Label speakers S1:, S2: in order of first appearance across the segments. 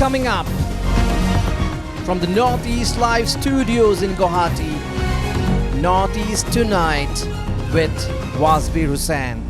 S1: coming up from the Northeast Live Studios in Guwahati. Northeast Tonight with Wasbir Hussain.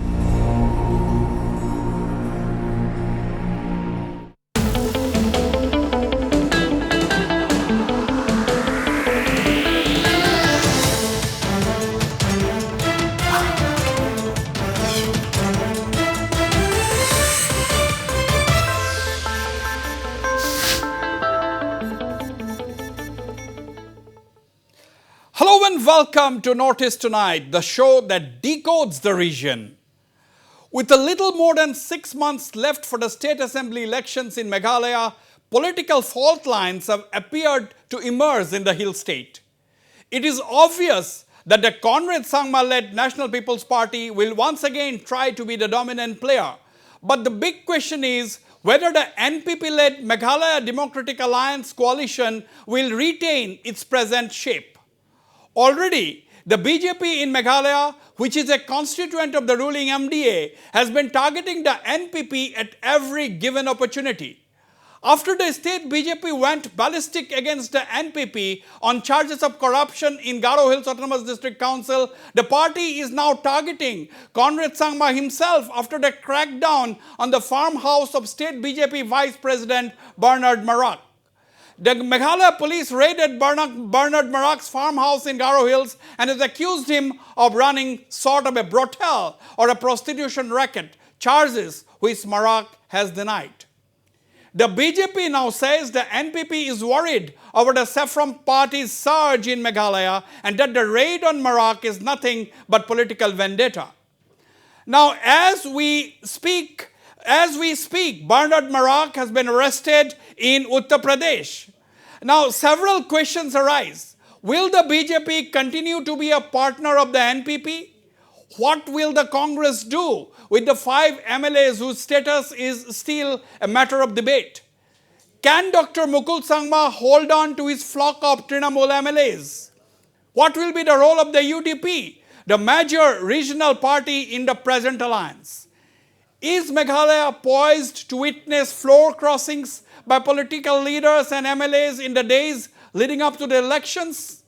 S2: Hello and welcome to Northeast Tonight, the show that decodes the region. With a little more than 6 months left for the state assembly elections in Meghalaya, political fault lines have appeared to emerge in the hill state. It is obvious that the Conrad Sangma-led National People's Party will once again try to be the dominant player. But the big question is whether the NPP-led Meghalaya Democratic Alliance coalition will retain its present shape. Already, the BJP in Meghalaya, which is a constituent of the ruling MDA, has been targeting the NPP at every given opportunity. After the state BJP went ballistic against the NPP on charges of corruption in Garo Hills Autonomous District Council, the party is now targeting Conrad Sangma himself after the crackdown on the farmhouse of state BJP Vice President Bernard Marak. The Meghalaya police raided Bernard Marak's farmhouse in Garo Hills and has accused him of running sort of a brothel or a prostitution racket, charges which Marak has denied. The BJP now says the NPP is worried over the Saffron party's surge in Meghalaya and that the raid on Marak is nothing but political vendetta. Now, as we speak, Bernard Marak has been arrested in Uttar Pradesh. Now, several questions arise. Will the BJP continue to be a partner of the NPP? What will the Congress do with the 5 MLAs whose status is still a matter of debate? Can Dr. Mukul Sangma hold on to his flock of Trinamool MLAs? What will be the role of the UDP, the major regional party in the present alliance? Is Meghalaya poised to witness floor crossings by political leaders and MLAs in the days leading up to the elections?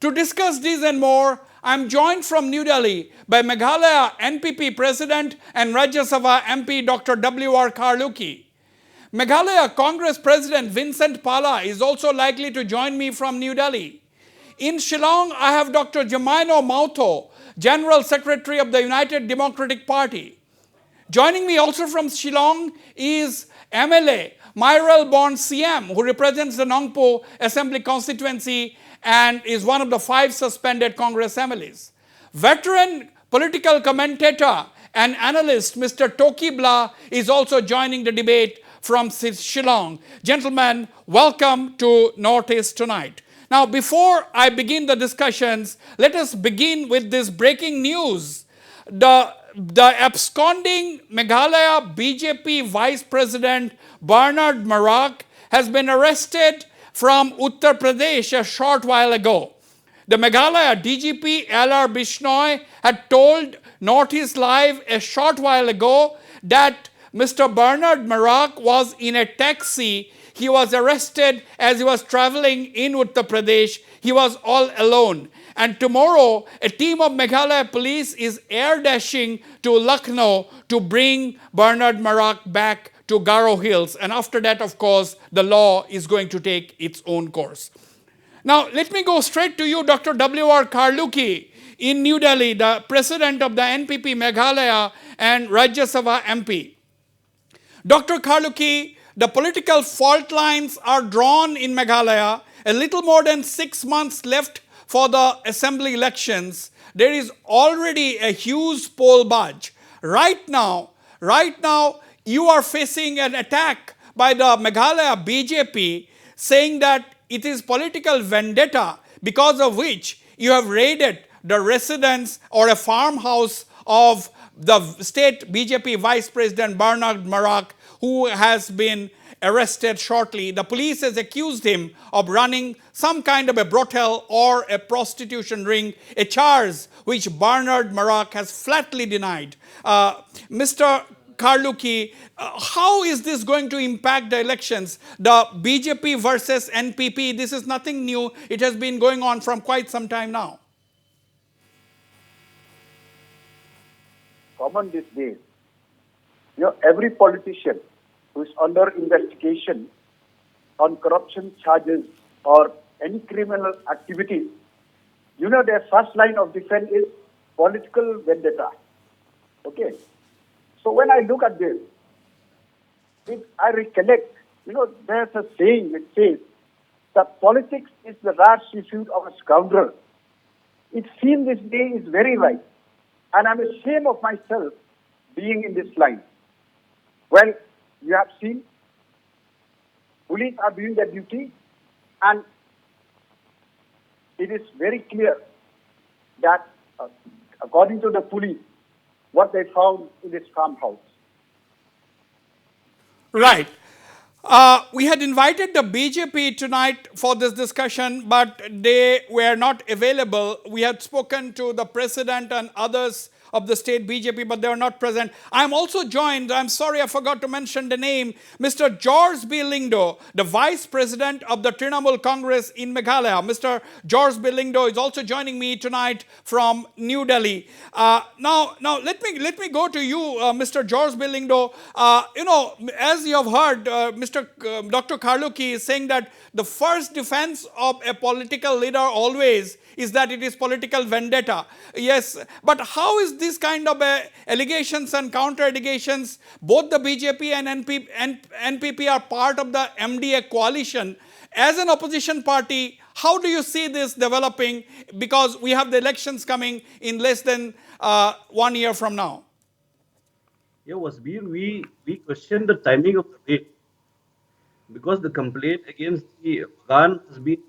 S2: To discuss this and more, I am joined from New Delhi by Meghalaya NPP President and Rajya Sabha MP Dr. W.R. Karluki. Meghalaya Congress President Vincent Pala is also likely to join me from New Delhi. In Shillong, I have Dr. Jamaino Mautho, General Secretary of the United Democratic Party. Joining me also from Shillong is MLA Myril Bond CM, who represents the Nongpo Assembly constituency and is one of the 5 suspended Congress MLAs. Veteran political commentator and analyst Mr. Toki Bla is also joining the debate from Shillong. Gentlemen, welcome to Northeast Tonight. Now, before I begin the discussions, let us begin with this breaking news. The absconding Meghalaya BJP Vice President Bernard Marak has been arrested from Uttar Pradesh a short while ago. The Meghalaya DGP L.R. Bishnoi had told Northeast Live a short while ago that Mr. Bernard Marak was in a taxi. He was arrested as he was traveling in Uttar Pradesh. He was all alone. And tomorrow, a team of Meghalaya police is air dashing to Lucknow to bring Bernard Marak back to Garo Hills. And after that, of course, the law is going to take its own course. Now, let me go straight to you, Dr. W.R. Karluki, in New Delhi, the president of the NPP Meghalaya and Rajya Sabha MP. Dr. Karluki, the political fault lines are drawn in Meghalaya. A little more than 6 months left for the assembly elections. There is already a huge poll budge. Right now, you are facing an attack by the Meghalaya BJP saying that it is political vendetta because of which you have raided the residence or a farmhouse of the state BJP Vice President Bernard Marak, who has been arrested shortly. The police has accused him of running some kind of a brothel or a prostitution ring, a charge which Bernard Marak has flatly denied. Mr. Karluki, how is this going to impact the elections? The BJP versus NPP, this is nothing new. It has been going on from quite some time now.
S3: Common these days. Every politician who is under investigation on corruption charges or any criminal activity, their first line of defense is political vendetta. Okay. So when I look at this, I recollect, there's a saying which says that politics is the rash pursuit of a scoundrel. It seems this day is very right. And I'm ashamed of myself being in this line. Well, you have seen, police are doing their duty, and it is very clear that, according to the police, what they found in this farmhouse.
S2: Right. We had invited the BJP tonight for this discussion, but they were not available. We had spoken to the president and others of the state BJP, but they were not present. I'm also joined, I'm sorry I forgot to mention the name, Mr. George B. Lingdo, the vice president of the Trinamool Congress in Meghalaya. Mr. George B. Lingdo is also joining me tonight from New Delhi. Now let me go to you, Mr. George B. Lingdo. As you have heard, Dr. Karluki is saying that the first defense of a political leader always is that it is political vendetta. Yes, but how is this kind of allegations and counter-allegations? Both the BJP and NPP are part of the MDA coalition. As an opposition party, how do you see this developing? Because we have the elections coming in less than 1 year from now.
S4: Yeah, Wasbir, we question the timing of the date because the complaint against the Afghan has been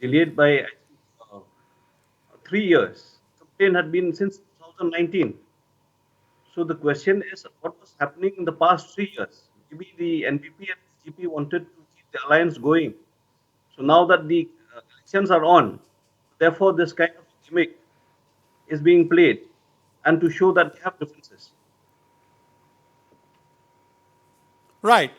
S4: delayed by, I think, 3 years. The complaint had been since 2019. So the question is, what was happening in the past 3 years? Maybe the NPP and BJP wanted to keep the alliance going. So now that the elections are on, therefore this kind of gimmick is being played, and to show that they have differences.
S2: Right.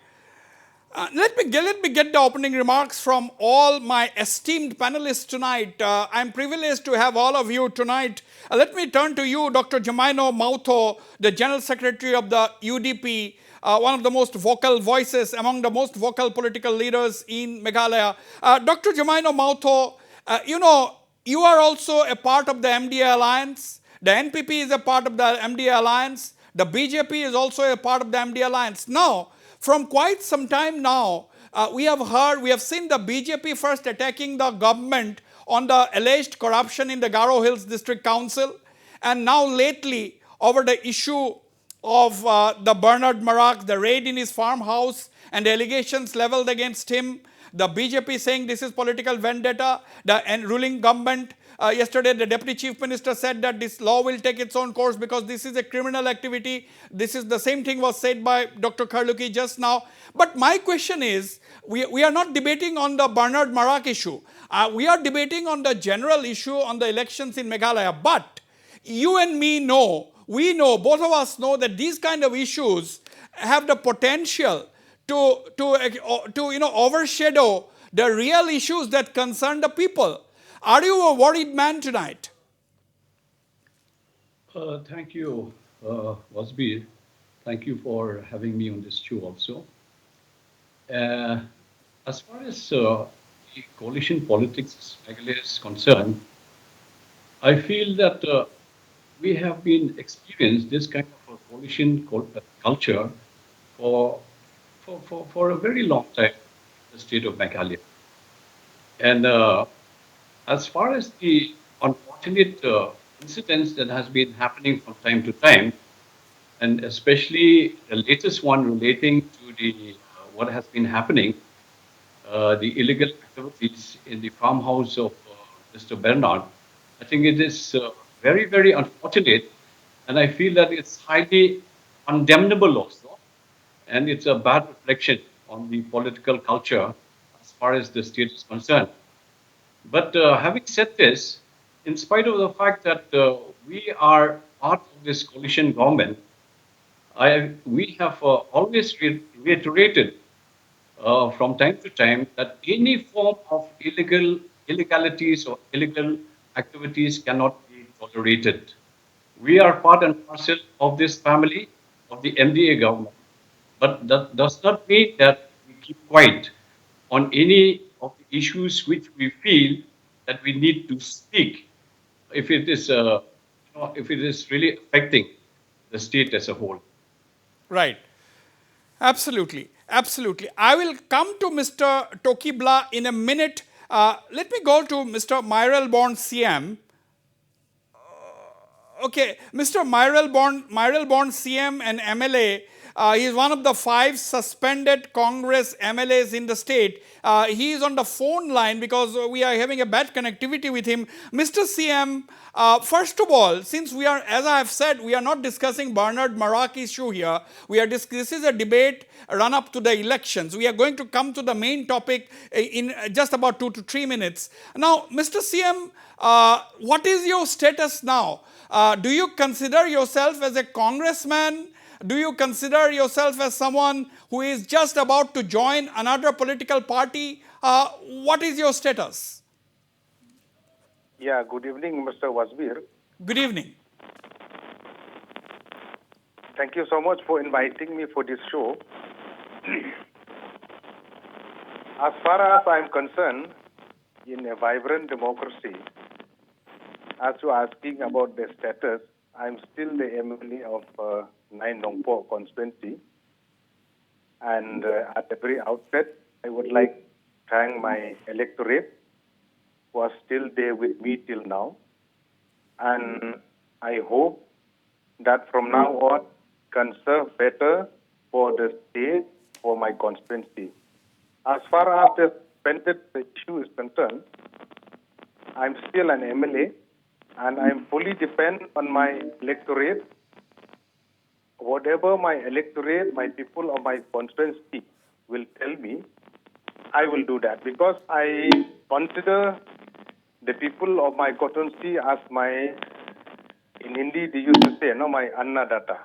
S2: Let me get the opening remarks from all my esteemed panelists tonight. I'm privileged to have all of you tonight. Let me turn to you, Dr. Jamaino Mautho, the General Secretary of the UDP, one of the most vocal voices among the most vocal political leaders in Meghalaya. Dr. Jamaino Mautho, you are also a part of the MDA alliance. The NPP is a part of the MDA alliance. The BJP is also a part of the MDA alliance. Now, from quite some time now, we have seen the BJP first attacking the government on the alleged corruption in the Garo Hills District Council, and now lately over the issue of the Bernard Marak, the raid in his farmhouse and the allegations leveled against him, the BJP saying this is political vendetta, the ruling government. Yesterday, the Deputy Chief Minister said that this law will take its own course because this is a criminal activity. This is the same thing was said by Dr. Karluki just now. But my question is, we are not debating on the Bernard Marak issue. We are debating on the general issue on the elections in Meghalaya. But you and me know, we know, both of us know that these kind of issues have the potential to overshadow the real issues that concern the people. Are you a worried man tonight?
S5: Thank you, Wasbir. Thank you for having me on this show also. As far as the coalition politics is concerned, I feel that we have been experienced this kind of a coalition culture for a very long time in the state of Meghalaya. And as far as the unfortunate incidents that has been happening from time to time, and especially the latest one relating to the what has been happening, the illegal activities in the farmhouse of Mr. Bernard, I think it is very, very unfortunate, and I feel that it's highly condemnable also, and it's a bad reflection on the political culture as far as the state is concerned. But having said this, in spite of the fact that we are part of this coalition government, We have always reiterated from time to time that any form of illegalities or illegal activities cannot be tolerated. We are part and parcel of this family of the MDA government, but that does not mean that we keep quiet on any of the issues which we feel that we need to speak if it is, if it is really affecting the state as a whole.
S2: Right. Absolutely. Absolutely. I will come to Mr. Tokibla in a minute. Let me go to Mr. Myrel Bond CM. Okay, Mr. Myrel Bond CM and MLA, he is one of the 5 suspended Congress MLAs in the state. He is on the phone line because we are having a bad connectivity with him. Mr. CM, first of all, since we are, as I have said, we are not discussing Bernard Marak issue here. This is a debate run up to the elections. We are going to come to the main topic in just about 2 to 3 minutes. Now, Mr. CM, what is your status now? Do you consider yourself as a congressman? Do you consider yourself as someone who is just about to join another political party? What is your status?
S6: Yeah, good evening, Mr. Wasbir.
S2: Good evening.
S6: Thank you so much for inviting me for this show. As far as I'm concerned, in a vibrant democracy, as you're asking about the status, I'm still the MLA of 9 Nongpo constituency. And at the very outset, I would like to thank my electorate who are still there with me till now. And I hope that from now on, can serve better for the state, for my constituency. As far as the suspended issue is concerned, I'm still an MLA, and I'm fully depend on my electorate. Whatever my electorate, my people of my constituency will tell me, I will do that, because I consider the people of my constituency as my, in Hindi they used to say, no, my Annadatta.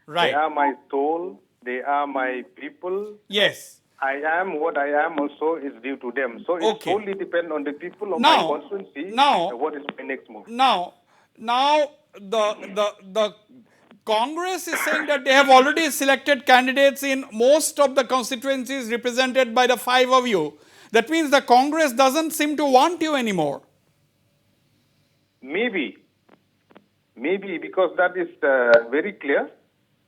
S2: Right.
S6: They are my soul, they are my people.
S2: Yes.
S6: I am what I am also is due to them. So it solely depends on the people of my constituency. What is my next move?
S2: Now the Congress is saying that they have already selected candidates in most of the constituencies represented by the 5 of you. That means the Congress doesn't seem to want you anymore.
S6: Maybe because that is very clear,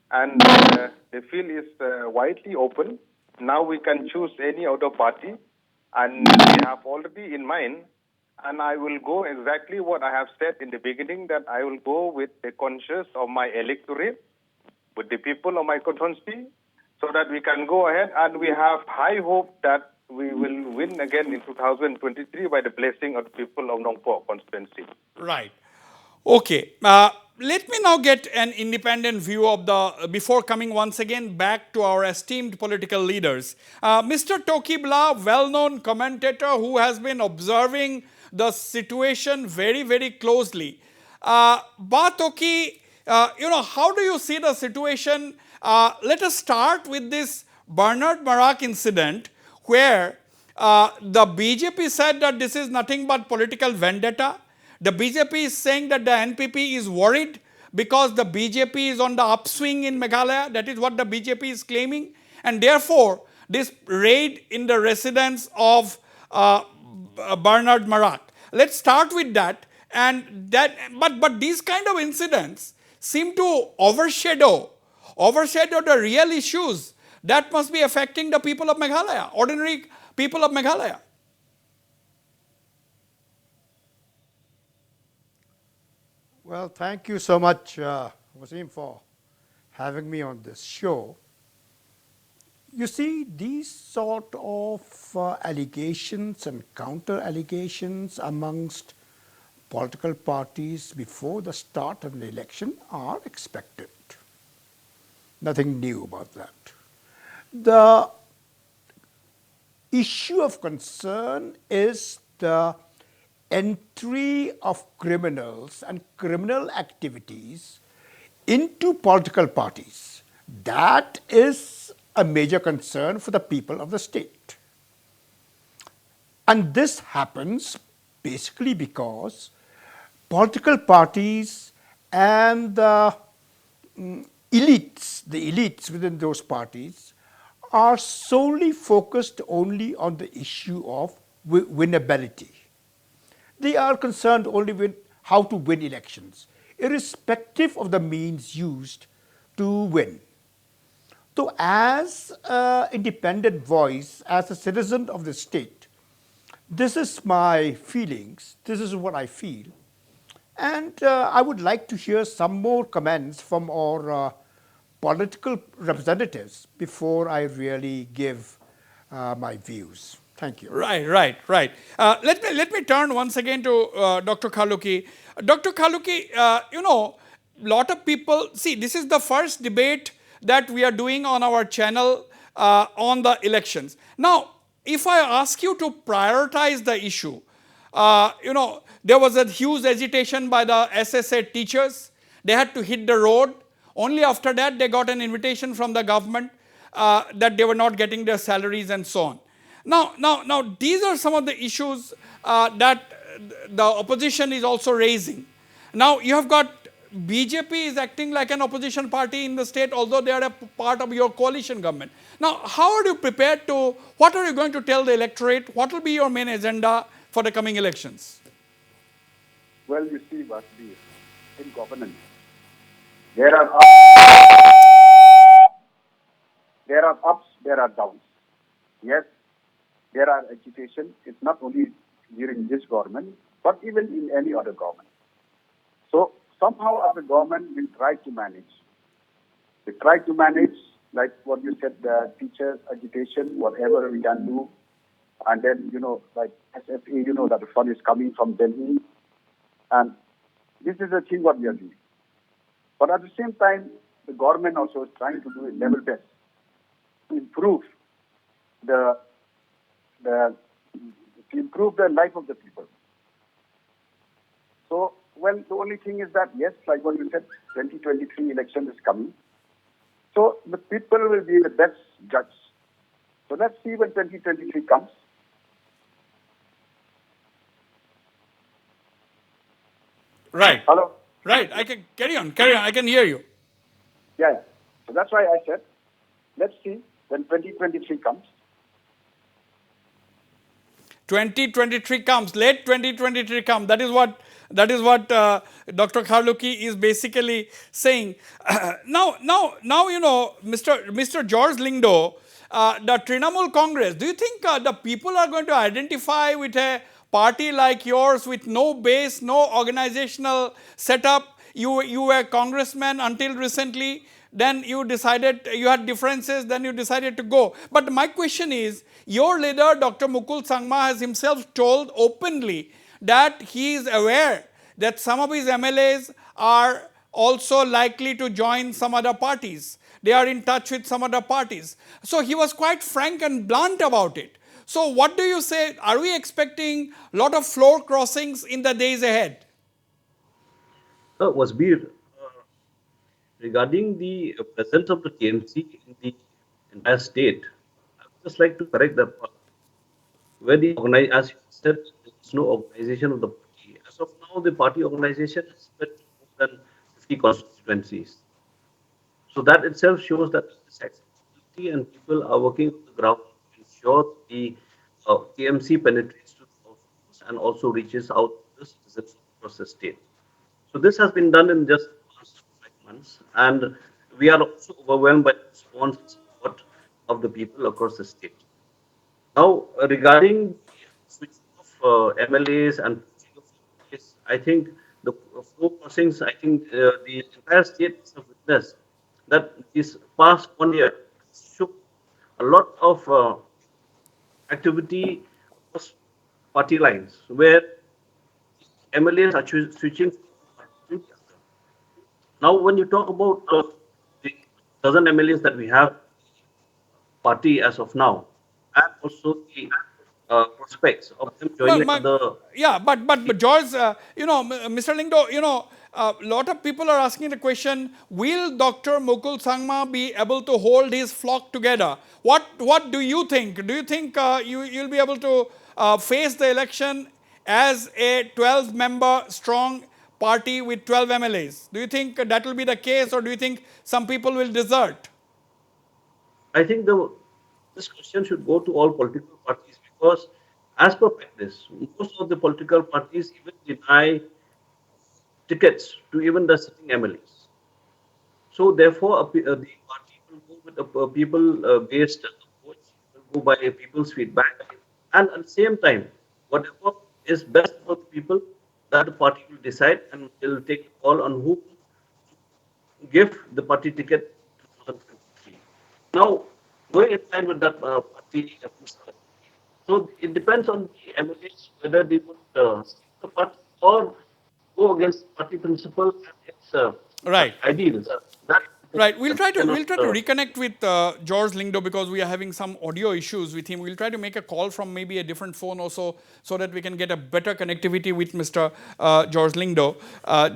S6: and the field is widely open. Now we can choose any other party, and we have already in mind, and I will go exactly what I have said in the beginning, that I will go with the conscience of my electorate, with the people of my constituency, so that we can go ahead, and we have high hope that we will win again in 2023 by the blessing of the people of Nongpo constituency.
S2: Right. Okay. Let me now get an independent view of the, before coming once again back to our esteemed political leaders. Mr. Tokibla, well-known commentator who has been observing the situation very, very closely. Toki, how do you see the situation? Let us start with this Bernard Marak incident, where the BJP said that this is nothing but political vendetta. The BJP is saying that the NPP is worried because the BJP is on the upswing in Meghalaya. That is what the BJP is claiming. And therefore, this raid in the residence of Bernard Marak. Let's start with that. But these kind of incidents seem to overshadow the real issues that must be affecting the people of Meghalaya, ordinary people of Meghalaya.
S7: Well, thank you so much, Wasim, for having me on this show. You see, these sort of allegations and counter-allegations amongst political parties before the start of the election are expected. Nothing new about that. The issue of concern is the entry of criminals and criminal activities into political parties. That is a major concern for the people of the state. And this happens basically because political parties and the elites within those parties, are solely focused only on the issue of winnability. They are concerned only with how to win elections, irrespective of the means used to win. So, as an independent voice, as a citizen of the state, this is my feelings, this is what I feel. And I would like to hear some more comments from our political representatives before I really give my views. Thank you.
S2: Right. Let me turn once again to Dr. Khaluki. Dr. Khaluki, lot of people see this is the first debate that we are doing on our channel on the elections. Now, if I ask you to prioritize the issue, there was a huge agitation by the SSA teachers. They had to hit the road. Only after that they got an invitation from the government that they were not getting their salaries and so on. Now, these are some of the issues that the opposition is also raising. Now, you have got BJP is acting like an opposition party in the state, although they are a part of your coalition government. Now, how are you prepared to, what are you going to tell the electorate? What will be your main agenda for the coming elections?
S3: Well, you see, Wasbir, in governance, there are ups, there are downs. Yes, there are agitation. It's not only during this government, but even in any other government. So somehow as a government, we try to manage. We try to manage, like what you said, the teachers' agitation, whatever we can do. And then, like SFA, that the fund is coming from Delhi. And this is the thing what we are doing. But at the same time, the government also is trying to do a level best to improve the life of the people. So, well, the only thing is that, yes, like what you said, 2023 election is coming. So the people will be the best judge. So let's see when 2023 comes.
S2: Right.
S3: Hello?
S2: Right. I can carry on. I can hear you.
S3: Yeah. So that's why I said, let's see when 2023 comes.
S2: 2023 comes, late 2023 comes. That is what Dr. Khaluki is basically saying. Now, Mr. George Lingdo, the Trinamool Congress, do you think the people are going to identify with a party like yours with no base, no organizational setup? You were a congressman until recently. Then you decided, you had differences, then you decided to go. But my question is, your leader, Dr. Mukul Sangma, has himself told openly that he is aware that some of his MLAs are also likely to join some other parties. They are in touch with some other parties. So he was quite frank and blunt about it. So what do you say? Are we expecting a lot of floor crossings in the days ahead?
S4: Wasbir, regarding the presence of the TMC in the entire state, I would just like to correct that part. Where the as you said, there is no organization of the party. As of now, the party organization is spread to more than 50 constituencies. So that itself shows that there is accessibility and people are working on the ground to ensure the TMC penetrates to the households and also reaches out to the citizens across the state. So this has been done in just the past 5 months, and we are also overwhelmed by the response and support of the people across the state. Now, regarding the switching of MLAs and poaching of MLAs, I think the flow crossings, I think the entire state is a witness that this past 1 year shook a lot of activity across party lines where MLAs are switching from one party to the other. Now, when you talk about the dozen MLAs that we have party as of now, and also the prospects of them
S2: Well,
S4: joining other.
S2: yeah, but George, Mr. Lindo, a lot of people are asking the question: will Dr. Mukul Sangma be able to hold his flock together? What do you think? Do you think you'll be able to face the election as a 12-member strong party with 12 MLAs? Do you think that will be the case, or do you think some people will desert?
S4: I think this question should go to all political parties because, as per practice, most of the political parties even deny tickets to even the sitting MLAs. So therefore, the party will go with a people-based approach, will go by people's feedback, and at the same time, whatever is best for the people, that the party will decide and will take a call on who to give the party ticket 2023. Now, going in line with that party, so it depends on the MLAs whether they would stick to the party or go against party principle and its
S2: Right.
S4: ideals. That
S2: Right. We'll try to
S4: cannot.
S2: reconnect with George Lingdo because we are having some audio issues with him. We'll try to make a call from maybe a different phone also so that we can get a better connectivity with Mr. George Lingdo.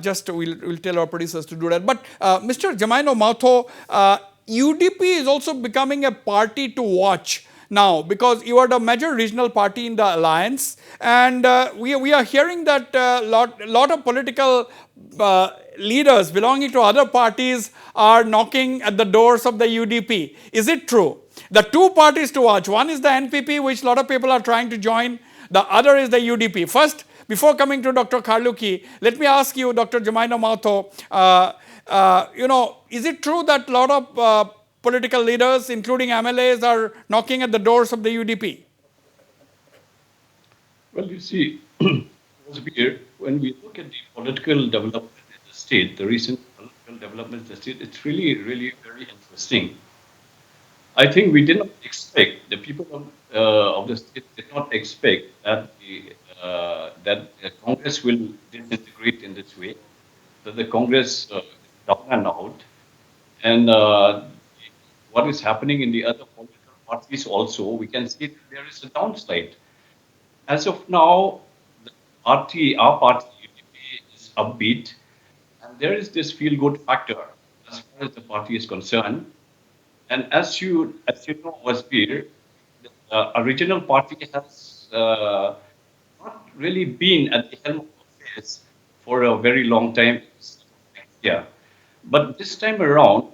S2: Just we'll tell our producers to do that. But Mr. Jamaino Mautho, UDP is also becoming a party to watch now because you are the major regional party in the alliance, and we are hearing that lot of political leaders belonging to other parties are knocking at the doors of the UDP. Is it true? The two parties to watch, one is the NPP, which a lot of people are trying to join, the other is the UDP. First, before coming to Dr. Karluki, let me ask you, Dr. Jamaino Mautho, is it true that a lot of political leaders, including MLAs, are knocking at the doors of the UDP?
S5: Well, you see, Wasbir, when we look at the political development in the state, the recent political developments in the state, it's really, really very interesting. I think we did not expect, the people of the state did not expect that the Congress will disintegrate in this way, that the Congress is down and out. And what is happening in the other political parties also, we can see that there is a downside. As of now, the our party, UDP, is upbeat, and there is this feel-good factor as far as the party is concerned. And as you know, Wasbir, the original party has not really been at the helm of affairs for a very long time. Yeah, but this time around,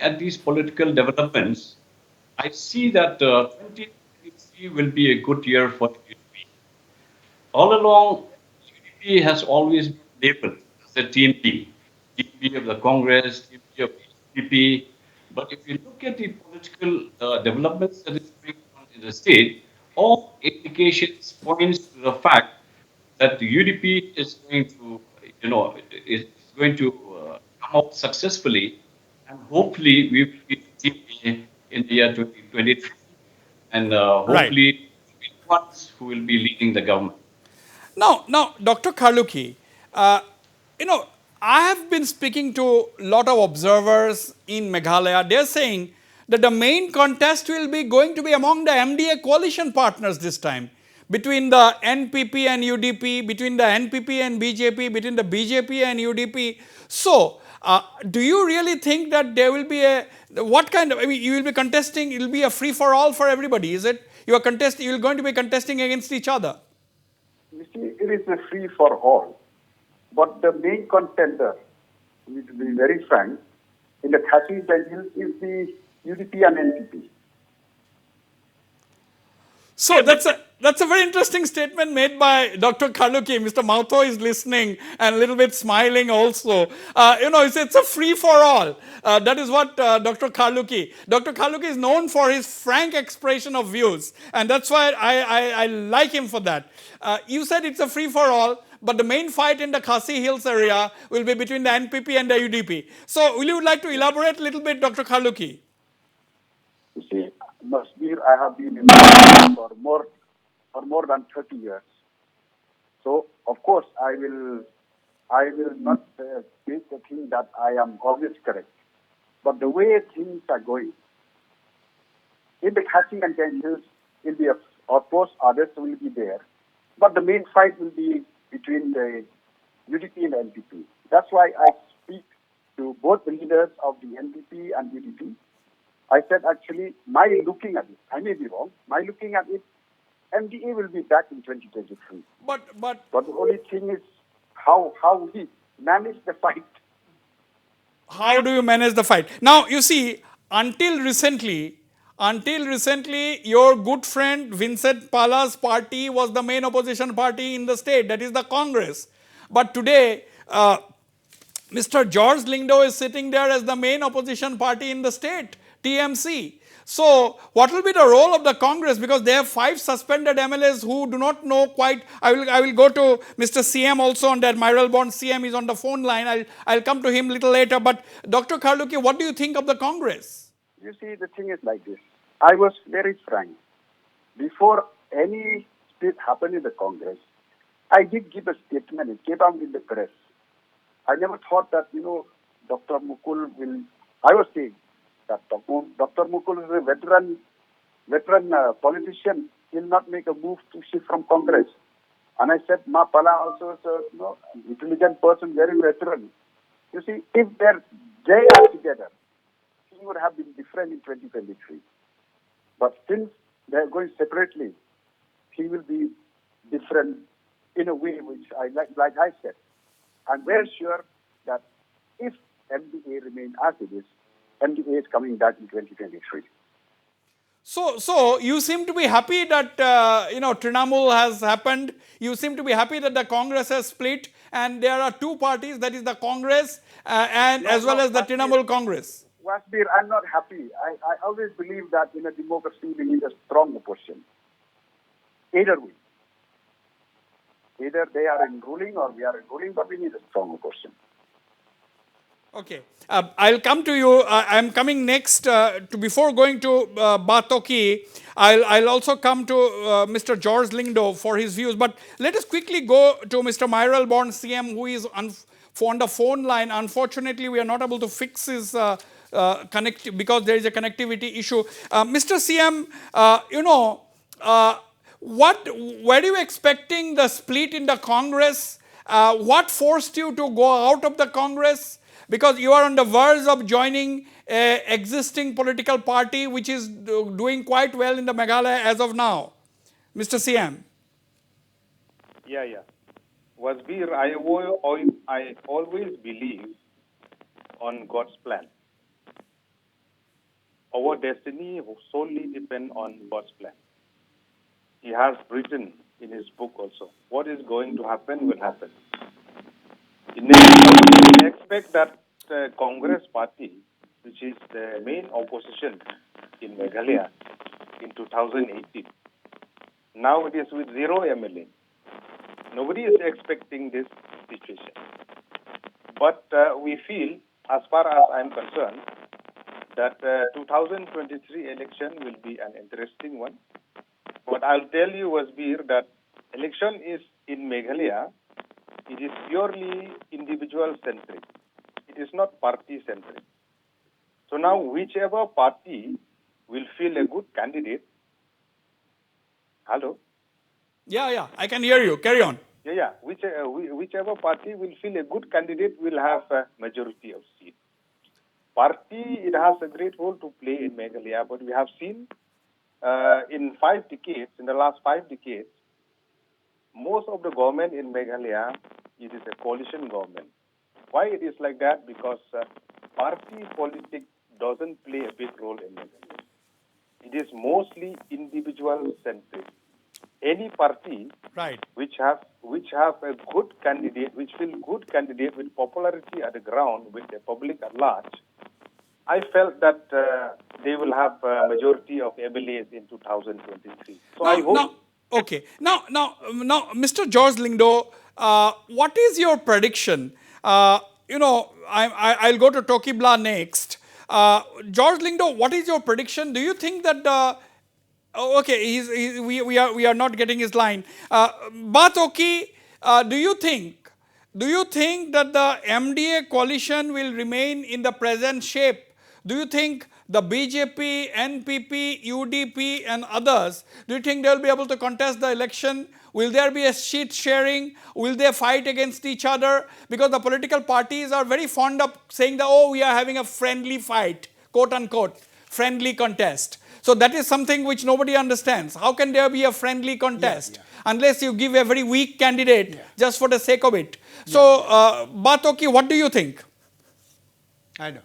S5: at these political developments, I see that 2023 will be a good year for the UDP. All along, UDP has always been labeled as a team B, team B of the Congress, team B of the UDP. But if you look at the political developments that is going on in the state, all indications points to the fact that the UDP is going to, is going to come out successfully, and hopefully we will be the team A in the year 2023, and
S2: Right.
S5: hopefully we the ones who will be leading the government.
S2: Now, Dr. Karluki, uh, you know, I have been speaking to a lot of observers in Meghalaya. They're saying that the main contest will be going to be among the MDA coalition partners this time, between the NPP and UDP, between the NPP and BJP, between the BJP and UDP. So, do you really think that there will be what kind of, I mean, you will be contesting, it will be a free for all for everybody, is it? You're going to be contesting against each other.
S3: You see, it is a free for all. But the main contender, to be very frank, in the Khasi Hills is the UDP and NPP.
S2: So that's a very interesting statement made by Dr. Karluki. Mr. Mautho is listening and a little bit smiling also. It's a free for all. That is what Dr. Karluki. Dr. Karluki is known for his frank expression of views, and that's why I like him for that. You said it's a free for all, but the main fight in the Khasi Hills area will be between the NPP and the UDP. So will you like to elaborate a little bit, Dr. Karluki?
S3: You see, Wasbir, I have been in the for more than 30 years. So, of course, I will not make the thing that I am always correct. But the way things are going, in the Khasi and Hills, it will be a Of course, others will be there. But the main fight will be between the UDP and NPP. That's why I speak to both the leaders of the NPP and UDP. I said, actually, my looking at it, I may be wrong, my looking at it, MDA will be back in 2023.
S2: But
S3: the only thing is how we manage the fight.
S2: how do you manage the fight? Now, you see, until recently, your good friend Vincent Pala's party was the main opposition party in the state, that is the Congress. But today, Mr. George Lingdo is sitting there as the main opposition party in the state, TMC. So, what will be the role of the Congress? Because they have 5 suspended MLAs who do not know quite. I will go to Mr. CM also on that. Myral Bond CM is on the phone line. I'll come to him a little later. But Dr. Kharluki, what do you think of the Congress?
S3: You see, the thing is like this. I was very frank. Before any split happened in the Congress, I did give a statement. It came out in the press. I never thought that, Dr. Mukul will. I was saying that Dr. Mukul is a veteran politician. He'll not make a move to shift from Congress. And I said, Ma Pala also is a intelligent person, very veteran. You see, if they are together, he would have been different in 2023. But since they are going separately, he will be different in a way which like I said. I'm very sure that if MDA remains as it is, MDA is coming back in 2023.
S2: So you seem to be happy that Trinamool has happened. You seem to be happy that the Congress has split, and there are 2 parties, that is the Congress as well as the Trinamool Congress.
S3: Wasbir, I'm not happy. I always believe that in a democracy we need a strong opposition. Either way. Either they are in ruling or we are in ruling, but we need a strong opposition.
S2: Okay, I'll come to you. I'm coming next. Before going to Batoki, I'll also come to Mr. George Lingdo for his views. But let us quickly go to Mr. Myral Bond CM, who is on the phone line. Unfortunately, we are not able to fix his because there is a connectivity issue. Mr. CM, were you expecting the split in the Congress? What forced you to go out of the Congress? Because you are on the verge of joining an existing political party which is doing quite well in the Meghalaya as of now. Mr. CM.
S6: Yeah. Wasbir, I always believe on God's plan. Our destiny solely depends on God's plan. He has written in his book also, what is going to happen will happen. We expect that the Congress party, which is the main opposition in Meghalaya in 2018, now it is with 0 MLA. Nobody is expecting this situation. But we feel, as far as I'm concerned, that 2023 election will be an interesting one. But I'll tell you, Wasbir, that election is in Meghalaya. It is purely individual-centric. It is not party-centric. So now, whichever party will feel a good candidate. Hello?
S2: Yeah, I can hear you. Carry on.
S6: Yeah. Whichever party will feel a good candidate will have a majority of seats. Party, it has a great role to play in Meghalaya, but we have seen in the last 5 decades, most of the government in Meghalaya, it is a coalition government. Why it is like that? Because party politics doesn't play a big role in Meghalaya. It is mostly individual-centric. Any party which have a good candidate, which feel good candidate with popularity at the ground, with the public at large, I felt that they will have a majority of MLAs in 2023. So I hope.
S2: Now, Mr. George Lingdo, what is your prediction? I'll go to Tokibla next. George Lingdo, what is your prediction? Do you think that we are not getting his line. Batoki, do you think that the MDA coalition will remain in the present shape do you think the BJP, NPP, UDP and others, do you think they will be able to contest the election? Will there be a seat sharing? Will they fight against each other? Because the political parties are very fond of saying that, oh, we are having a friendly fight, quote unquote, friendly contest. So that is something which nobody understands. How can there be a friendly contest unless you give a very weak candidate just for the sake of it? So, Batoki, what do you think?
S7: I know.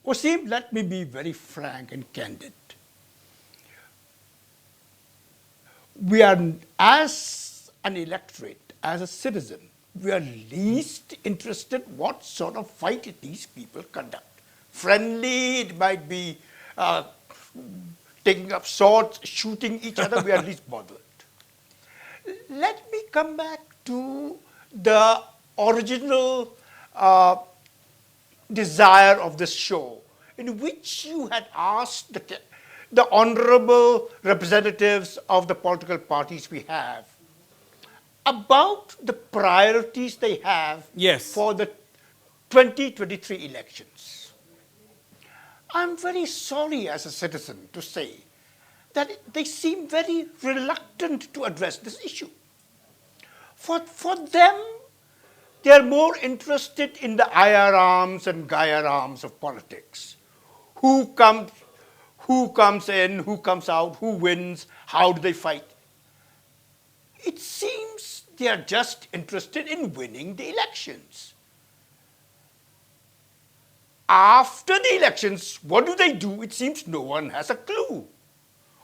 S7: Wasim, let me be very frank and candid. We are, as an electorate, as a citizen, we are least interested what sort of fight these people conduct. Friendly, it might be taking up swords, shooting each other, we are least bothered. Let me come back to the original desire of this show, in which you had asked the honorable representatives of the political parties we have about the priorities they have for the 2023 elections. I'm very sorry as a citizen to say that they seem very reluctant to address this issue. For them, they are more interested in the IR arms and Gaia arms of politics. Who comes in, who comes out, who wins, how do they fight? It seems they are just interested in winning the elections. After the elections, what do? It seems no one has a clue.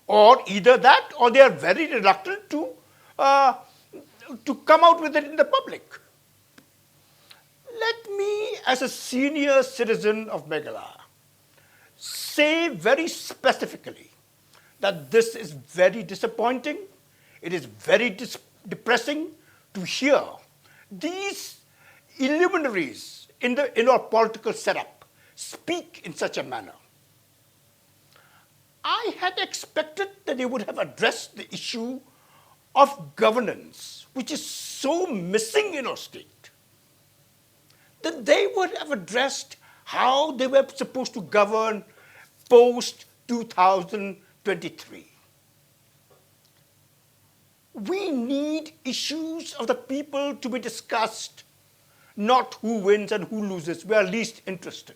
S7: Or either that, or they are very reluctant to come out with it in the public. Let me, as a senior citizen of Meghalaya, say very specifically that this is very disappointing. It is very depressing to hear these illuminaries in our political setup speak in such a manner. I had expected that they would have addressed the issue of governance, which is so missing in our state. That they would have addressed how they were supposed to govern post-2023. We need issues of the people to be discussed, not who wins and who loses. We are least interested.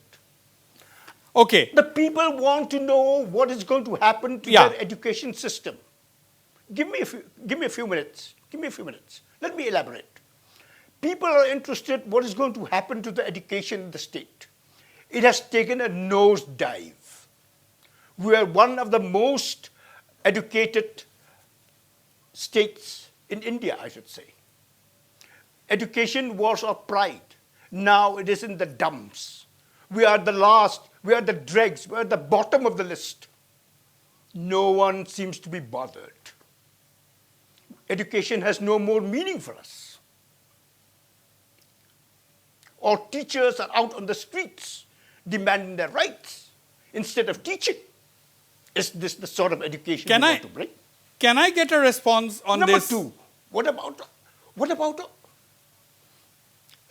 S2: Okay.
S7: The people want to know what is going to happen to their education system. Give me a few minutes. Let me elaborate. People are interested what is going to happen to the education in the state. It has taken a nosedive. We are one of the most educated states in India, I should say. Education was our pride. Now it is in the dumps. We are the last, we are the dregs, we are at the bottom of the list. No one seems to be bothered. Education has no more meaning for us. Our teachers are out on the streets demanding their rights instead of teaching. Is this the sort of education we want to bring?
S2: Can I get a response on this?
S7: Number two, what about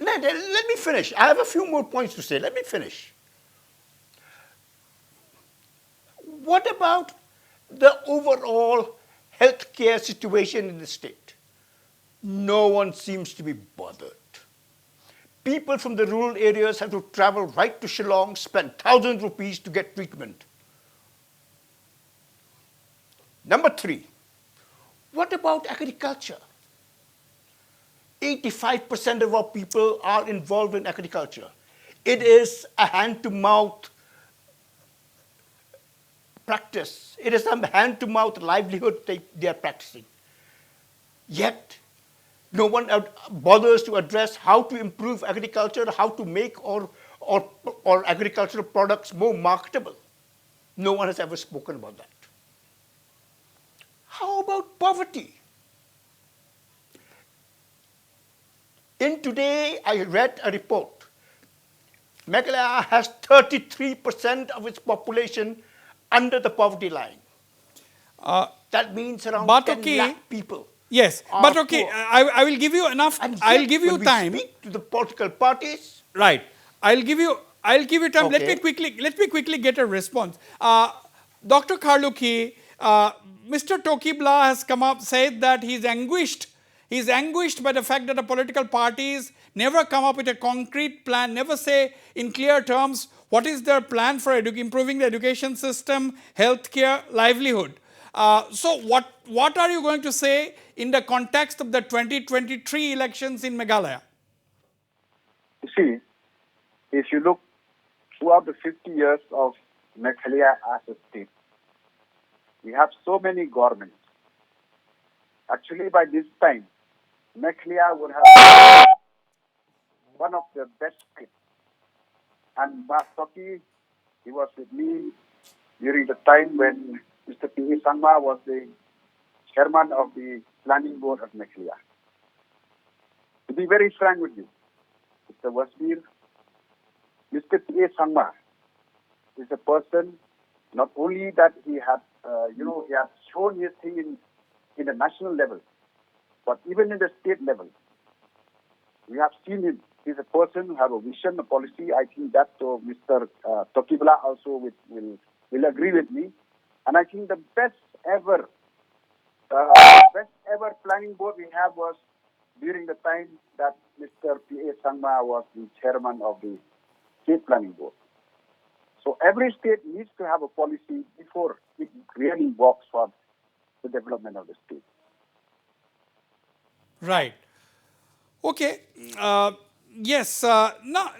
S7: let me finish. I have a few more points to say. Let me finish. What about the overall healthcare situation in the state? No one seems to be bothered. People from the rural areas have to travel right to Shillong, spend 1,000 rupees to get treatment. Number three, what about agriculture? 85% of our people are involved in agriculture. It is a hand-to-mouth practice. It is a hand-to-mouth livelihood they are practicing. Yet, no one bothers to address how to improve agriculture, how to make our agricultural products more marketable. No one has ever spoken about that. How about poverty? In today, I read a report. Meghalaya has 33% of its population under the poverty line. That means around 10 lakh people
S2: Yes, but okay, I will give you enough.
S7: And
S2: I'll
S7: yet
S2: give you
S7: when we
S2: time.
S7: speak to the political parties,
S2: Right. I'll give you time.
S7: Okay.
S2: Let me quickly get a response. Dr. Karluki, Mr. Tokibla has come up, said that he's anguished. He's anguished by the fact that the political parties never come up with a concrete plan, never say in clear terms what is their plan for improving the education system, healthcare, livelihood. So what are you going to say in the context of the 2023 elections in Meghalaya?
S3: You see, if you look throughout the 50 years of Meghalaya as a state, we have so many governments. Actually, by this time, Meghalaya would have been one of the best states. And Toki, he was with me during the time when Mr. P. A. Sangma was the chairman of the planning board of Meghalaya. To be very frank with you, Mr. Wasbir, Mr. P. A. Sangma is a person, not only that he had, he has shown his thing in the national level, but even in the state level. We have seen him. He's a person who has a vision, a policy. I think that Mr. Tokibla also will agree with me. And I think the best ever planning board we have was during the time that Mr. P. A. Sangma was the chairman of the state planning board. So every state needs to have a policy before it really works for the development of the state.
S2: Right. Okay. Yes. Now,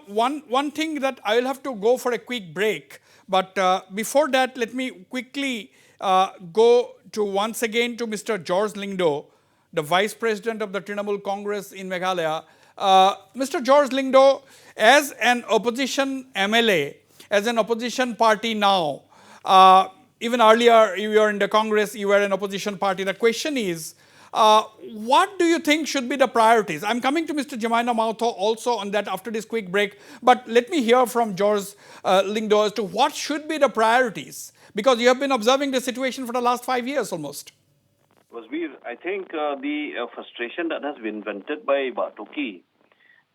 S2: one thing that I will have to go for a quick break. But before that, let me quickly go to once again to Mr. George Lingdo, the Vice President of the Trinamool Congress in Meghalaya. Mr. George Lingdo, as an opposition MLA, as an opposition party now, even earlier you were in the Congress, you were an opposition party. The question is, what do you think should be the priorities? I'm coming to Mr. Jemaina Mautho also on that after this quick break, but let me hear from George Lingdo as to what should be the priorities, because you have been observing the situation for the last 5 years almost.
S4: Wasbir, I think the frustration that has been vented by Batoki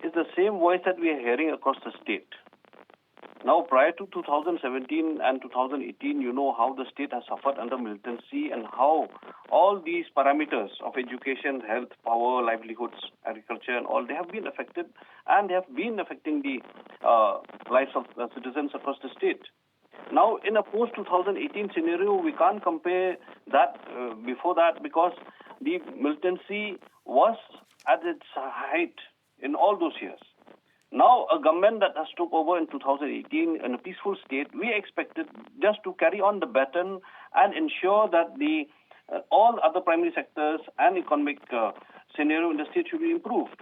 S4: is the same voice that we are hearing across the state. Now, prior to 2017 and 2018, you know how the state has suffered under militancy and how all these parameters of education, health, power, livelihoods, agriculture and all, they have been affected and they have been affecting the lives of citizens across the state. Now, in a post-2018 scenario, we can't compare that before that because the militancy was at its height in all those years. Now, a government that has took over in 2018 in a peaceful state, we expected just to carry on the baton and ensure that the all other primary sectors and economic scenario in the state should be improved.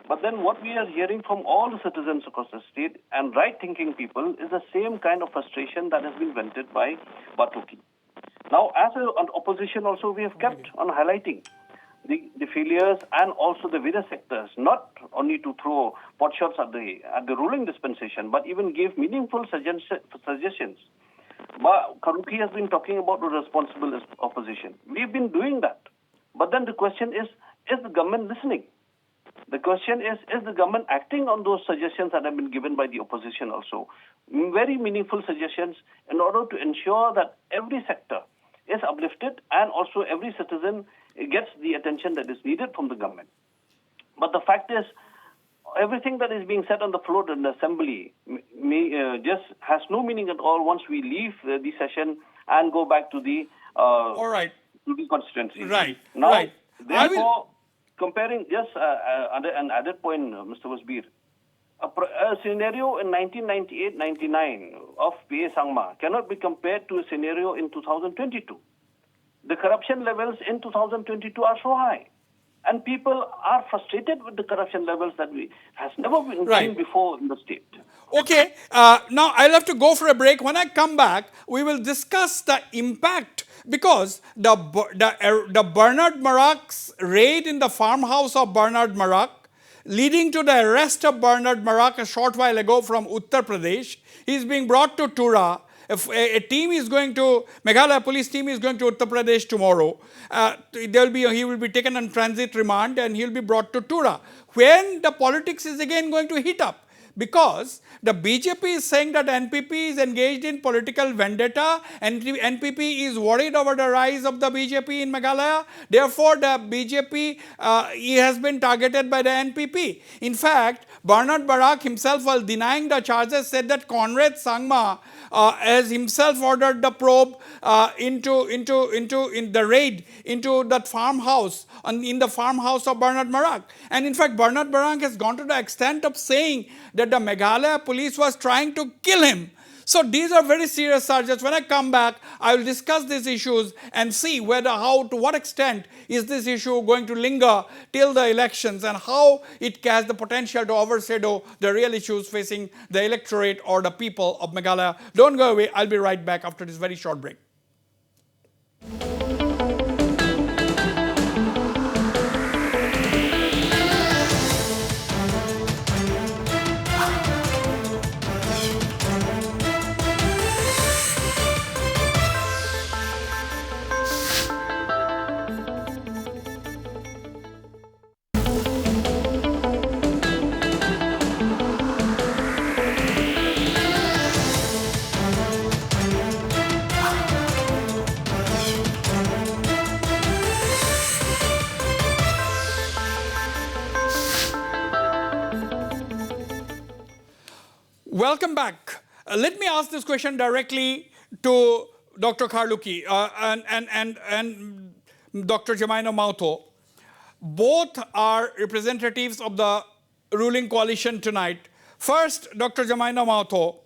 S4: But then what we are hearing from all the citizens across the state and right-thinking people is the same kind of frustration that has been vented by Batoki. Now, as an opposition also, we have kept on highlighting the failures and also the various sectors, not only to throw pot shots at the ruling dispensation, but even give meaningful suggestions. But Karuki has been talking about the responsible opposition. We've been doing that. But then the question is the government listening? The question is the government acting on those suggestions that have been given by the opposition also? Very meaningful suggestions in order to ensure that every sector is uplifted and also every citizen gets the attention that is needed from the government. But the fact is, everything that is being said on the floor in the assembly just has no meaning at all once we leave the session and go back to the
S2: all right,
S4: to the constituency.
S2: Right.
S4: Now,
S2: right.
S4: Therefore, comparing just an added point, Mr. Wasbir, a scenario in 1998-99 of P.A. Sangma cannot be compared to a scenario in 2022. The corruption levels in 2022 are so high. And people are frustrated with the corruption levels that has never been seen before in the state.
S2: Okay, now I'll have to go for a break. When I come back, we will discuss the impact, because the Bernard Marak's raid in the farmhouse of Bernard Marak, leading to the arrest of Bernard Marak a short while ago from Uttar Pradesh. He is being brought to Tura. if a team is going to, Meghalaya police team is going to Uttar Pradesh tomorrow, he will be taken on transit remand and he will be brought to Tura, when the politics is again going to heat up. Because the BJP is saying that NPP is engaged in political vendetta, and NPP is worried over the rise of the BJP in Meghalaya. Therefore, the BJP he has been targeted by the NPP. In fact, Bernard Barak himself, while denying the charges, said that Conrad Sangma has himself ordered the probe in the raid into that farmhouse, in the farmhouse of Bernard Barak. And in fact, Bernard Barak has gone to the extent of saying that the Meghalaya police was trying to kill him. So these are very serious charges. When I come back, I will discuss these issues and see whether, how, to what extent is this issue going to linger till the elections, and how it has the potential to overshadow the real issues facing the electorate or the people of Meghalaya. Don't go away. I'll be right back after this very short break. Welcome back. Let me ask this question directly to Dr. Kharluki and Dr. Jemina Mautho. Both are representatives of the ruling coalition tonight. First, Dr. Jemina Mautho,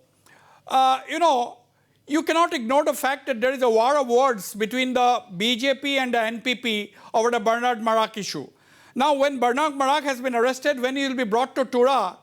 S2: you cannot ignore the fact that there is a war of words between the BJP and the NPP over the Bernard Barak issue. Now, when Bernard Barak has been arrested, when he will be brought to Tura,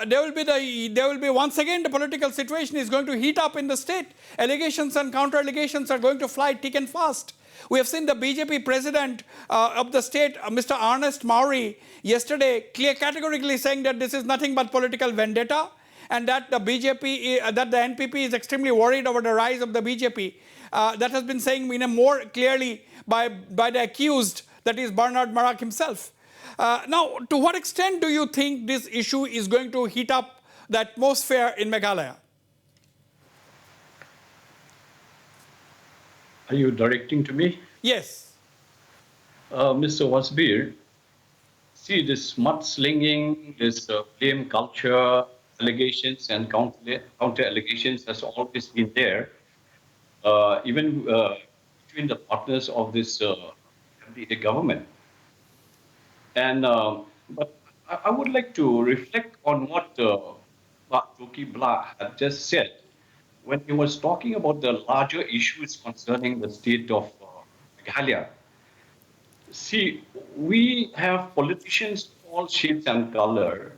S2: there will be once again the political situation is going to heat up in the state. Allegations and counter-allegations are going to fly thick and fast. We have seen the BJP president of the state, Mr. Ernest Maury, yesterday categorically saying that this is nothing but political vendetta, and that the NPP is extremely worried over the rise of the BJP. That has been saying more clearly by the accused, that is Bernard Barak himself. Now, to what extent do you think this issue is going to heat up the atmosphere in Meghalaya?
S5: Are you directing to me?
S2: Yes.
S5: Mr. Wasbir, see, this mudslinging, this blame culture, allegations and counter allegations has always been there, even between the partners of this the government. And but I would like to reflect on what Toki Bla had just said when he was talking about the larger issues concerning the state of Meghalaya. See, we have politicians of all shapes and color,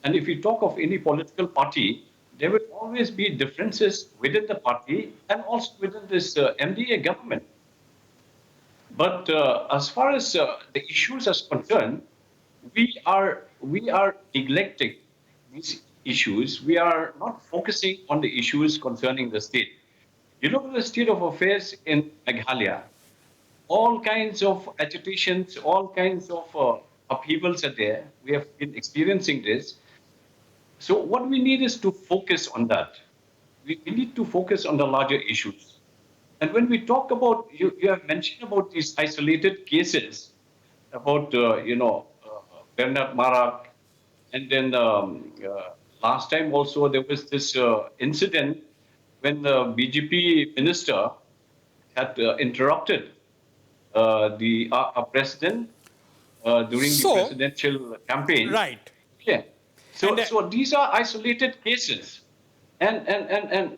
S5: and if you talk of any political party, there will always be differences within the party and also within this MDA government. But as far as the issues are concerned, we are neglecting these issues. We are not focusing on the issues concerning the state. You look at the state of affairs in Meghalaya. All kinds of agitations, all kinds of upheavals are there. We have been experiencing this. So what we need is to focus on that. We need to focus on the larger issues. And when we talk about, you have mentioned about these isolated cases, about, Bernard Barak, and then last time also there was this incident when the BJP minister had interrupted the president during the presidential campaign.
S2: Right.
S5: Yeah. So these are isolated cases, and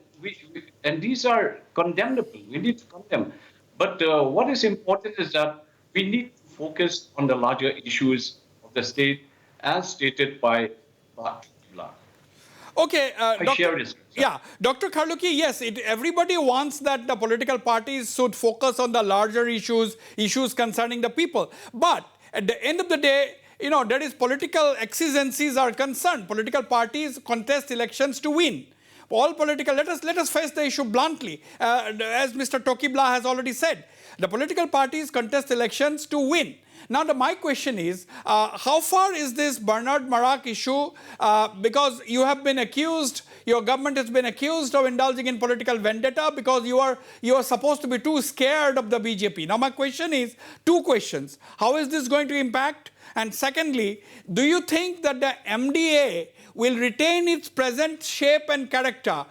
S5: these are condemnable. We need to condemn. But what is important is that we need to focus on the larger issues of the state, as stated by Bla.
S2: Okay, Dr. Kharluki, yes, everybody wants that the political parties should focus on the larger issues concerning the people. But at the end of the day, there is political exigencies are concerned. Political parties contest elections to win. All political, let us face the issue bluntly. As Mr. Tokibla has already said, the political parties contest elections to win. Now, my question is, how far is this Bernard Marak issue? Because you have been accused, your government has been accused of indulging in political vendetta because you are supposed to be too scared of the BJP. Now, my question is, two questions. How is this going to impact? And secondly, do you think that the MDA will retain its present shape and character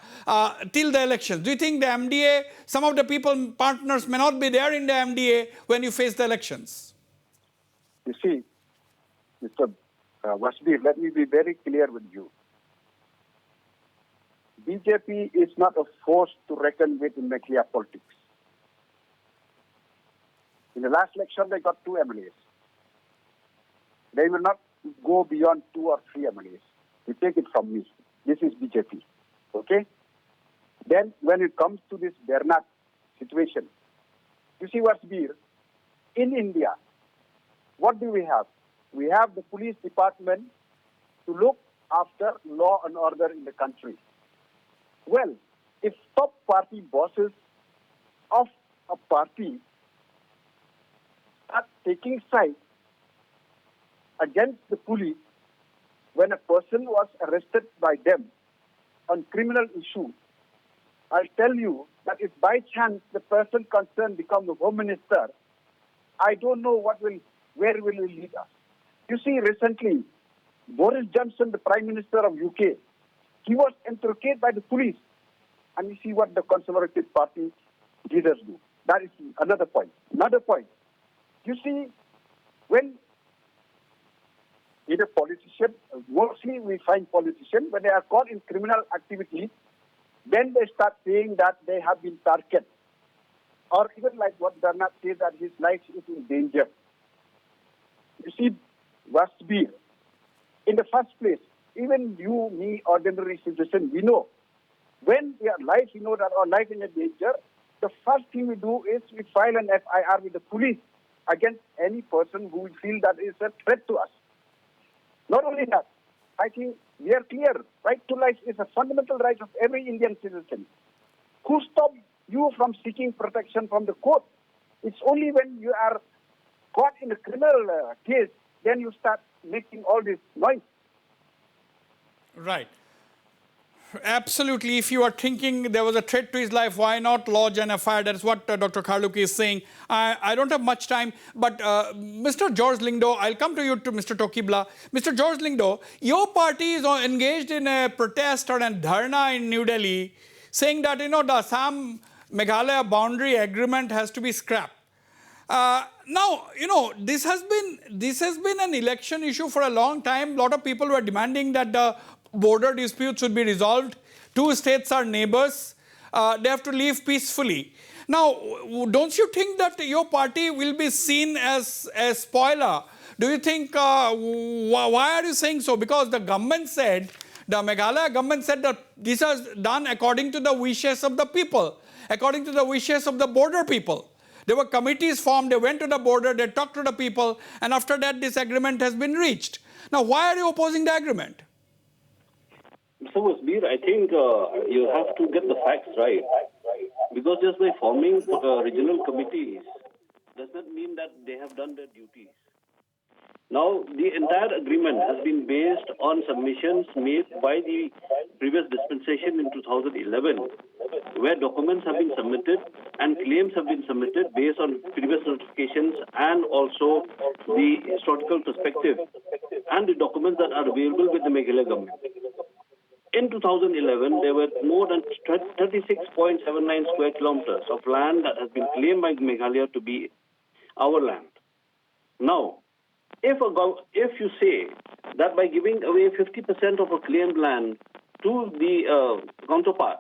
S2: till the elections? Do you think the MDA, some of the people, partners may not be there in the MDA when you face the elections?
S3: You see, Mr. Wasbir, let me be very clear with you. BJP is not a force to reckon with in Meghalaya politics. In the last election, they got 2 MLAs. They will not go beyond 2 or 3 MLAs. You take it from me. This is BJP. Okay? Then, when it comes to this Bernard situation, you see, Wasbir, in India, what do we have? We have the police department to look after law and order in the country. Well, if top party bosses of a party are taking sides against the police when a person was arrested by them on criminal issue, I'll tell you that if by chance the person concerned becomes the Home Minister, I don't know where will it lead us. You see, recently, Boris Johnson, the Prime Minister of UK, he was interrogated by the police. And you see what the Conservative Party leaders do. That is another point. Another point. You see, when either politician, mostly we find politicians, when they are caught in criminal activity, then they start saying that they have been targeted. Or even like what Bernard says, that his life is in danger. You see, Wasbir, in the first place, even you, me, ordinary citizen, we know, when we are life, we know that our life is in danger, the first thing we do is we file an FIR with the police against any person who we feel that is a threat to us. Not only that, I think we are clear, right to life is a fundamental right of every Indian citizen. Who stopped you from seeking protection from the court? It's only when you are caught in a criminal case, then you start making all this noise.
S2: Right. Absolutely. If you are thinking there was a threat to his life, why not lodge an FIR? That's what Dr. Kharluki is saying. I don't have much time, but Mr. George Lingdo, I'll come to you, to Mr. Tokibla. Mr. George Lingdo, your party is engaged in a protest or a dharna in New Delhi, saying that, the Assam Meghalaya boundary agreement has to be scrapped. Now, this has been an election issue for a long time. A lot of people were demanding that the border dispute should be resolved. 2 states are neighbors. They have to live peacefully. Now, don't you think that your party will be seen as a spoiler? Do you think, why are you saying so? Because the Meghalaya government said that this is done according to the wishes of the people, according to the wishes of the border people. There were committees formed, they went to the border, they talked to the people, and after that this agreement has been reached. Now, why are you opposing the agreement?
S4: Mr. Wasbir, I think you have to get the facts right. Because just by forming regional committees does not mean that they have done their duties. Now, the entire agreement has been based on submissions made by the previous dispensation in 2011, where documents have been submitted and claims have been submitted based on previous notifications and also the historical perspective and the documents that are available with the Meghalaya government. In 2011, there were more than 36.79 square kilometers of land that has been claimed by Meghalaya to be our land. Now, if you say that by giving away 50% of a claimed land to the counterpart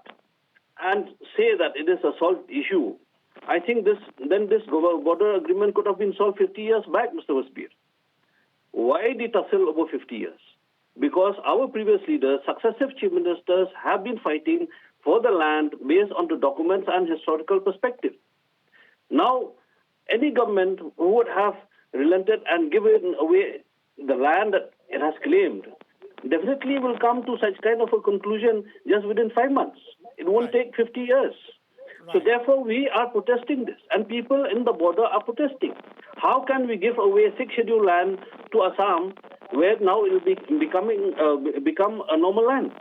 S4: and say that it is a solved issue, I think this border agreement could have been solved 50 years back, Mr. Wasbir. Why the tussle over 50 years? Because our previous leaders, successive chief ministers, have been fighting for the land based on the documents and historical perspective. Now, any government who would have relented and given away the land that it has claimed
S8: definitely will come to such kind of a conclusion just within 5 months. It won't take 50 years. So therefore, we are protesting this, and people in the border are protesting. How can we give away 6th scheduled land to Assam, where now it will become a normal land?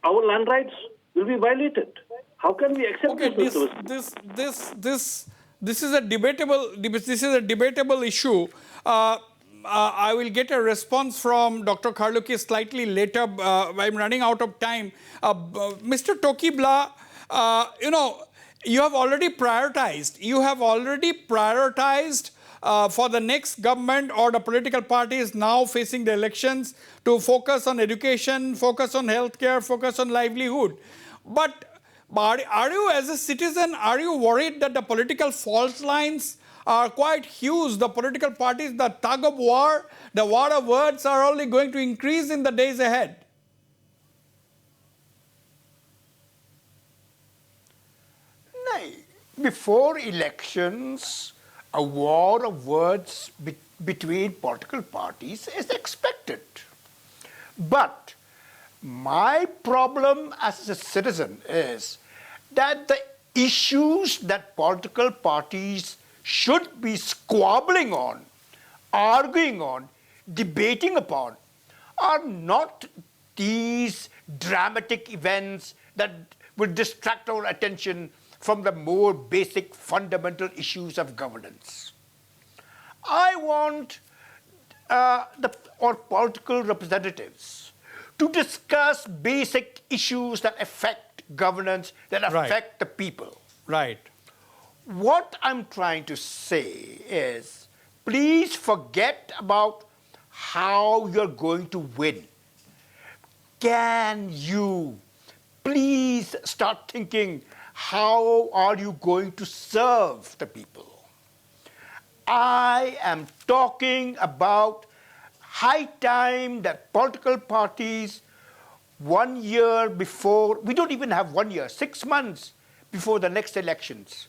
S8: Our land rights will be violated. How can we accept
S2: Okay,
S8: this, Mr. Wasbir?
S2: this is a debatable issue. I will get a response from Dr. Kharluki slightly later. I'm running out of time. Mr. Tokibla, you have already prioritized. For the next government or the political parties now facing the elections to focus on education, focus on healthcare, focus on livelihood. But are you, as a citizen, are you worried that the political fault lines are quite huge? The political parties, the tug of war, the war of words are only going to increase in the days ahead.
S7: Before elections, a war of words between political parties is expected. But my problem as a citizen is that the issues that political parties should be squabbling on, arguing on, debating upon, are not these dramatic events that will distract our attention from the more basic fundamental issues of governance. I want our political representatives to discuss basic issues that affect governance, that affect the people.
S2: Right.
S7: What I'm trying to say is, please forget about how you're going to win. Can you please start thinking, how are you going to serve the people? I am talking about high time that political parties 1 year before, we don't even have 1 year, 6 months before the next elections.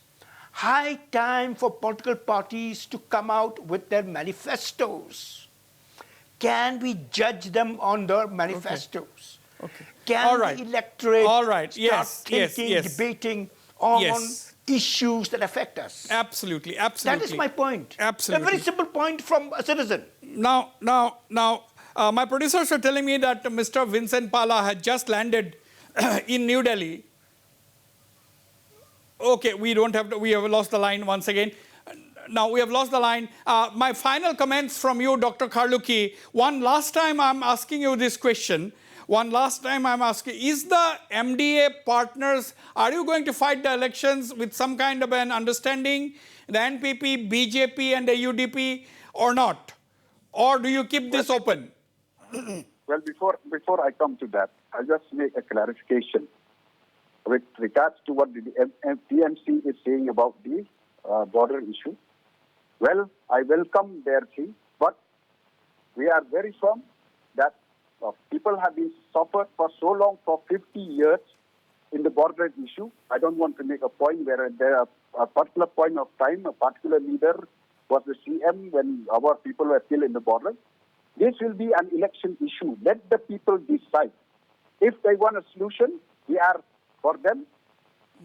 S7: High time for political parties to come out with their manifestos. Can we judge them on their manifestos?
S2: Okay.
S7: Can the electorate
S2: Yes.
S7: start thinking, debating on issues that affect us?
S2: Absolutely.
S7: That is my point.
S2: Absolutely.
S7: A very simple point from a citizen.
S2: Now, my producers are telling me that Mr. Vincent Pala had just landed in New Delhi. Okay, we have lost the line once again. Now we have lost the line. My final comments from you, Dr. Kharluki. One last time I'm asking you this question. Is the MDA partners, are you going to fight the elections with some kind of an understanding, the NPP, BJP and the UDP, or not? Or do you keep this open?
S3: Well, before I come to that, I'll just make a clarification with regards to what the TMC is saying about the border issue. Well, I welcome their thing, but we are very firm that people have been suffered for so long, for 50 years, in the border issue. I don't want to make a point where there are a particular point of time, a particular leader was the CM when our people were still in the border. This will be an election issue. Let the people decide. If they want a solution, we are for them.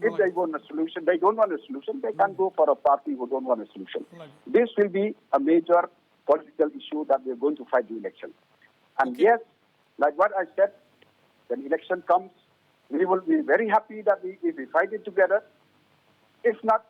S3: If they want a solution, they don't want a solution, they can go for a party who don't want a solution. This will be a major political issue that we are going to fight the election. And yes, like what I said, when election comes, we will be very happy that if we fight it together. If not,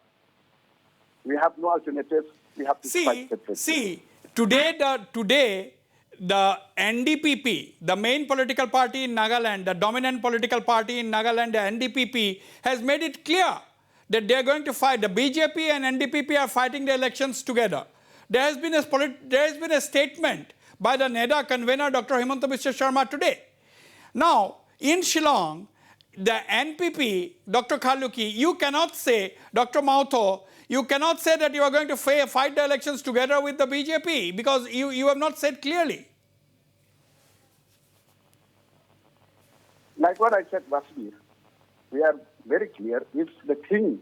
S3: we have no alternative. We have to fight separately.
S2: Today, the NDPP, the main political party in Nagaland, the dominant political party in Nagaland, the NDPP, has made it clear that they are going to fight. The BJP and NDPP are fighting the elections together. There has been a statement by the NEDA convener, Dr. Himanta Biswa Sharma, today. Now, in Shillong, the NPP, Dr. Kharluki, you cannot say, Dr. Mautho, you cannot say that you are going to fight the elections together with the BJP because you have not said clearly.
S3: Like what I said, Wasbir, we are very clear. If the thing,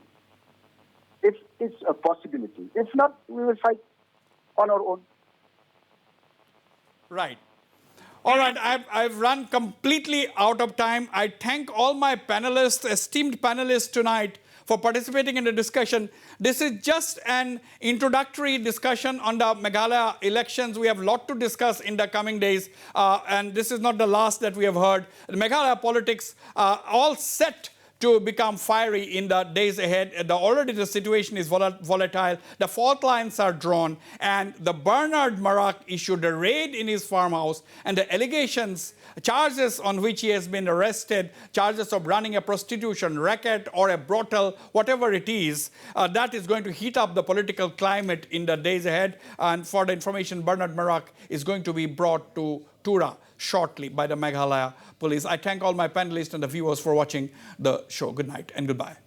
S3: if it's a possibility, if not, we will fight on our own.
S2: Right. All right, I've run completely out of time. I thank all my panelists, esteemed panelists tonight for participating in the discussion. This is just an introductory discussion on the Meghalaya elections. We have a lot to discuss in the coming days, and this is not the last that we have heard. The Meghalaya politics are all set to become fiery in the days ahead. Already the situation is volatile. The fault lines are drawn, and the Bernard Marak issued a raid in his farmhouse, and the allegations, charges on which he has been arrested, charges of running a prostitution racket or a brothel, whatever it is, that is going to heat up the political climate in the days ahead. And for the information, Bernard Marak is going to be brought to Tura shortly by the Meghalaya police. I thank all my panelists and the viewers for watching the show. Good night and goodbye.